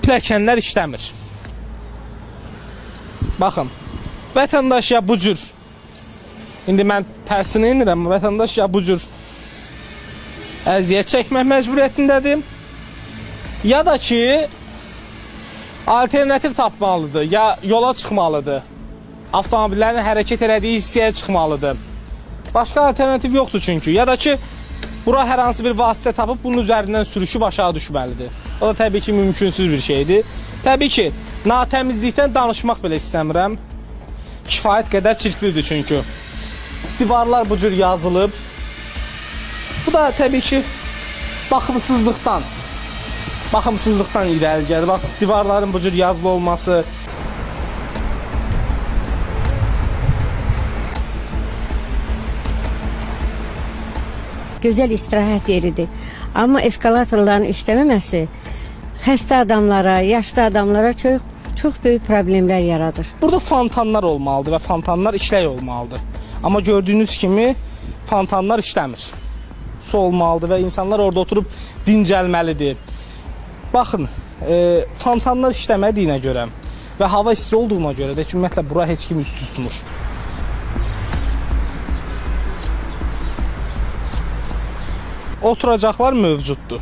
pilləkənlər işləmir. Baxın, vətəndaş ya bu cür, indi mən tərsini inirəm, vətəndaş ya bu cür əziyyət çəkmək məcburiyyətindədir, ya da ki, alternativ tapmalıdır, ya yola çıxmalıdır, avtomobillərin hərəkət elədiyi hissəyə çıxmalıdır. Başqa alternativ yoxdur çünki, ya da ki, bura hər hansı bir vasitə tapıb bunun üzərindən sürüşüb aşağı düşməlidir. O da təbii ki, mümkünsüz bir şeydir. Təbii ki, natəmizlikdən danışmaq belə istəmirəm. Kifayət qədər çirklidir çünki. Divarlar bu cür yazılıb. Bu da təbii ki, baxımsızlıqdan irəli gəlir. Bax, divarların bu cür yazılı olması. Gözəl istirahət yeridir. Amma eskalatorların işləməməsi xəstə adamlara, yaşlı adamlara çox böyük problemlər yaradır. Burada fontanlar olmalıdır və fontanlar işlək olmalıdır. Amma gördüyünüz kimi fontanlar işləmir. Su olmalıdır və insanlar orada oturub dincəlməlidir. Baxın, fontanlar işləmədiyinə görə və hava isti olduğuna görə də ki, ümumiyyətlə bura heç kim üst tutmur. Oturacaqlar mövcuddur.